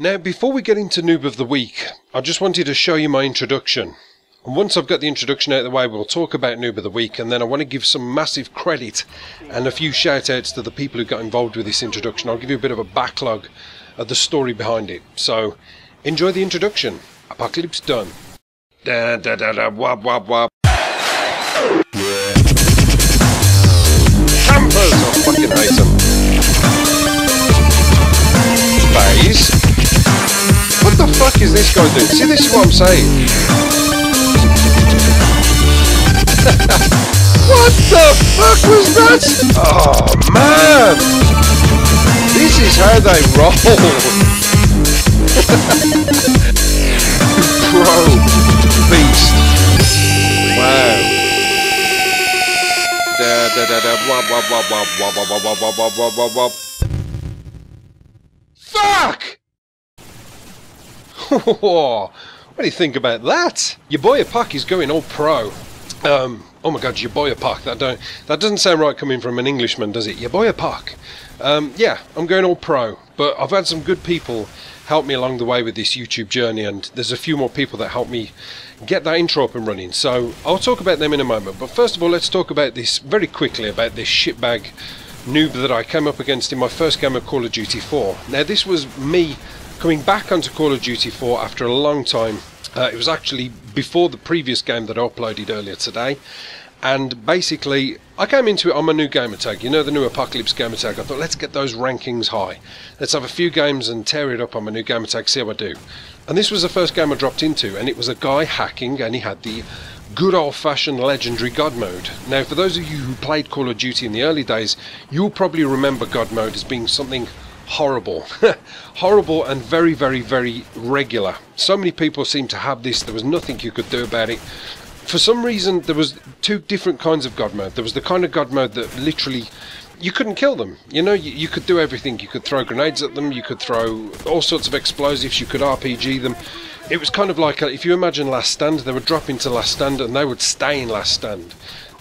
Now, before we get into Noob of the Week, I just wanted to show you my introduction. And once I've got the introduction out of the way, we'll talk about Noob of the Week, and then I want to give some massive credit and a few shout-outs to the people who got involved with this introduction. I'll give you a bit of a backlog of the story behind it. So, enjoy the introduction. Apocalypse done. Da da da da wab wab wab. Campers! I fucking hate them. Phase. What the fuck is this guy doing? See, this is what I'm saying. What the fuck was that? Oh man! This is how they roll. Pro beast. Wow. Da da da da wab wab wab wab wab wab wab wab wab wab wab wab. Fuck! What do you think about that? Your boy Ap0co is going all pro. Oh my god, your boy Ap0co. That doesn't sound right coming from an Englishman, does it? Your boy Ap0co. Yeah, I'm going all pro, but I've had some good people help me along the way with this YouTube journey, and there's a few more people that help me get that intro up and running, so I'll talk about them in a moment. But first of all, let's talk about this very quickly, about this shitbag noob that I came up against in my first game of Call of Duty 4. Now, this was me coming back onto Call of Duty 4 after a long time. It was actually before the previous game that I uploaded earlier today, and basically I came into it on my new gamer tag, you know, the new Apocalypse gamer tag. I thought, let's get those rankings high, let's have a few games and tear it up on my new gamer tag, see how I do. And this was the first game I dropped into, and it was a guy hacking, and he had the good old-fashioned legendary God mode. Now, for those of you who played Call of Duty in the early days, you'll probably remember God mode as being something horrible. Horrible and very, very, very regular. So many people seem to have this, there was nothing you could do about it. For some reason, there was two different kinds of God mode. There was the kind of God mode that literally you couldn't kill them. You know, you could do everything. You could throw grenades at them, you could throw all sorts of explosives, you could RPG them. It was kind of like, if you imagine Last Stand, they would drop into Last Stand and they would stay in Last Stand.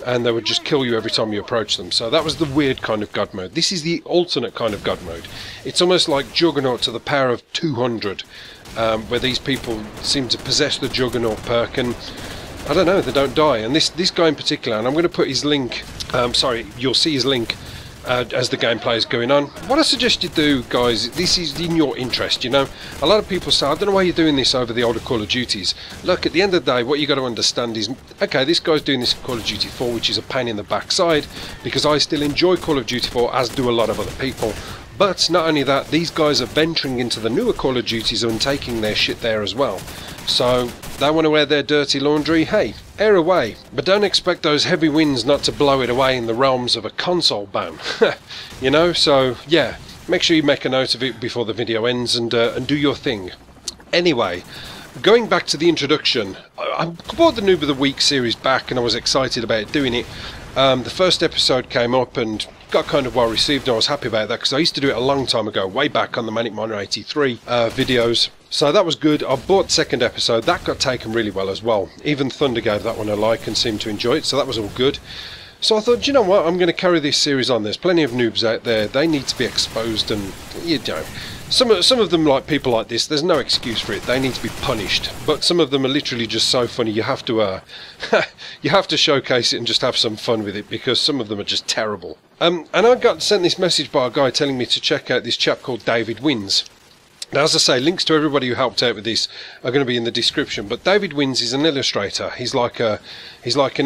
And they would just kill you every time you approach them. So that was the weird kind of God mode. This is the alternate kind of God mode. It's almost like Juggernaut to the power of 200, where these people seem to possess the Juggernaut perk, and I don't know, they don't die. And this guy in particular, and I'm going to put his link, sorry, you'll see his link as the gameplay is going on. What I suggest you do, guys, this is in your interest, you know. A lot of people say, I don't know why you're doing this over the older Call of Duties. Look, at the end of the day, what you got to understand is, okay, this guy's doing this in Call of Duty 4, which is a pain in the backside, because I still enjoy Call of Duty 4, as do a lot of other people. But not only that, these guys are venturing into the newer Call of Duties and taking their shit there as well. So, they want to wear their dirty laundry, hey, air away. But don't expect those heavy winds not to blow it away in the realms of a console ban. You know, so yeah, make sure you make a note of it before the video ends, and do your thing. Anyway, going back to the introduction, I brought the Noob of the Week series back and I was excited about doing it. The first episode came up and got kind of well received, and I was happy about that because I used to do it a long time ago, way back on the Manic Miner 83 videos. So that was good. I bought the second episode, that got taken really well as well. Even Thunder gave that one a like and seemed to enjoy it, so that was all good. So I thought, you know what, I'm going to carry this series on. There's plenty of noobs out there, they need to be exposed, and you know, some of them, like people like this, there's no excuse for it, they need to be punished. But some of them are literally just so funny, you have to you have to showcase it and just have some fun with it, because some of them are just terrible. And I got sent this message by a guy telling me to check out this chap called David Wins. Now, as I say, links to everybody who helped out with this are going to be in the description. But David Wins is an illustrator. He's like an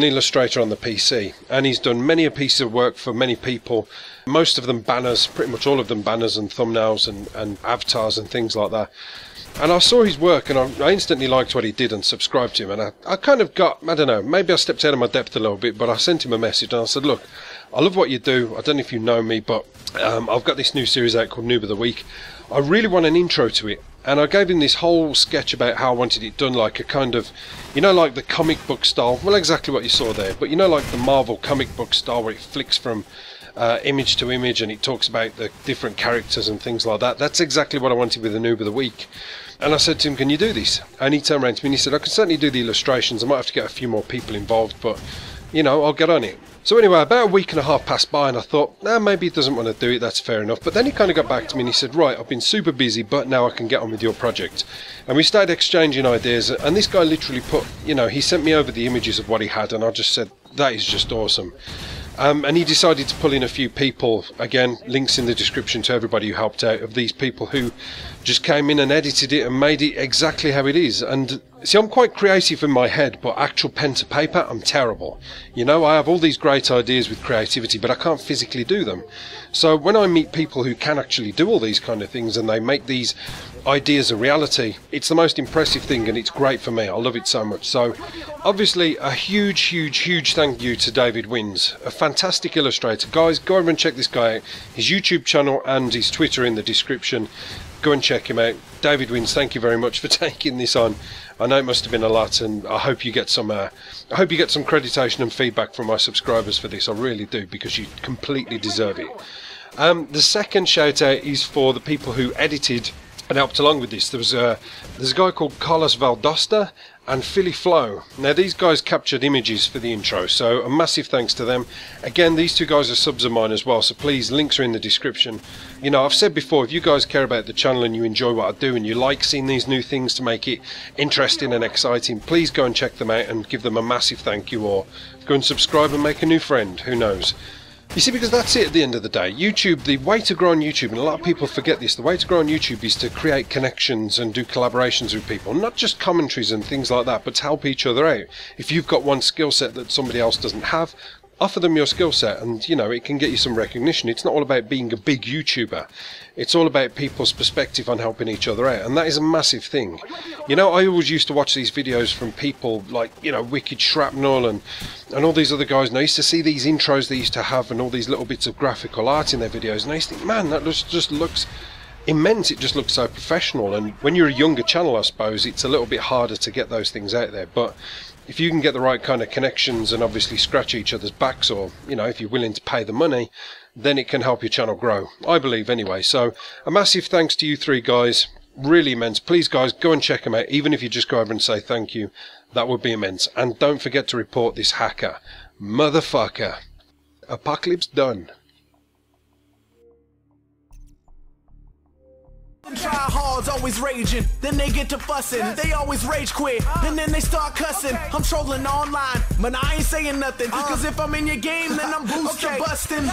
illustrator on the PC, and he's done many a piece of work for many people. Most of them banners, pretty much all of them banners and thumbnails and avatars and things like that. And I saw his work and I instantly liked what he did and subscribed to him. And I kind of got, I don't know, maybe I stepped out of my depth a little bit, but I sent him a message and I said, look, I love what you do. I don't know if you know me, but I've got this new series out called Noob of the Week. I really want an intro to it, and I gave him this whole sketch about how I wanted it done, like a kind of, you know, like the comic book style, well, exactly what you saw there, but you know, like the Marvel comic book style where it flicks from image to image and it talks about the different characters and things like that. That's exactly what I wanted with the Noob of the Week. And I said to him, can you do this? And he turned around to me and he said, I can certainly do the illustrations, I might have to get a few more people involved, but you know, I'll get on it. So anyway, about a week and a half passed by and I thought, nah, maybe he doesn't want to do it, that's fair enough. But then he kind of got back to me and he said, right, I've been super busy, but now I can get on with your project. And we started exchanging ideas, and this guy literally put, you know, he sent me over the images of what he had, and I just said, that is just awesome. And he decided to pull in a few people, again, links in the description to everybody who helped out, of these people who just came in and edited it and made it exactly how it is. And see, I'm quite creative in my head, but actual pen to paper, I'm terrible. You know, I have all these great ideas with creativity, but I can't physically do them. So when I meet people who can actually do all these kind of things and they make these ideas a reality, it's the most impressive thing, and it's great for me. I love it so much. So obviously a huge thank you to David Wins, a fantastic illustrator. Guys, go over and check this guy out. His YouTube channel and his Twitter in the description. Go and check him out. David Wins, thank you very much for taking this on. I know it must have been a lot, and I hope you get some creditation and feedback from my subscribers for this. I really do, because you completely deserve it. The second shout out is for the people who edited and helped along with this. There's a guy called Carlos Valdosta and Philly Flo. Now these guys captured images for the intro, so a massive thanks to them. Again, these two guys are subs of mine as well, so please, links are in the description. You know, I've said before, if you guys care about the channel and you enjoy what I do and you like seeing these new things to make it interesting and exciting, please go and check them out and give them a massive thank you, or go and subscribe and make a new friend, who knows. You see, because that's it at the end of the day. YouTube, the way to grow on YouTube, and a lot of people forget this, the way to grow on YouTube is to create connections and do collaborations with people. Not just commentaries and things like that, but to help each other out. If you've got one skill set that somebody else doesn't have, offer them your skill set, and you know, it can get you some recognition. It's not all about being a big YouTuber. It's all about people's perspective on helping each other out, and that is a massive thing. You know, I always used to watch these videos from people like, you know, Wicked Shrapnel and all these other guys, and I used to see these intros they used to have and all these little bits of graphical art in their videos, and I used to think, man, that just looks immense. It just looks so professional. And when you're a younger channel, I suppose it's a little bit harder to get those things out there, but if you can get the right kind of connections and obviously scratch each other's backs, or, you know, if you're willing to pay the money, then it can help your channel grow, I believe anyway. So a massive thanks to you three guys, really immense. Please guys, go and check them out, even if you just go over and say thank you, that would be immense. And don't forget to report this hacker, motherfucker. Apocalypse done. Tryhards always raging, then they get to fussing. They always rage quit, and then they start cussing. I'm trolling online, but I ain't saying nothing, cause if I'm in your game, then I'm booster busting.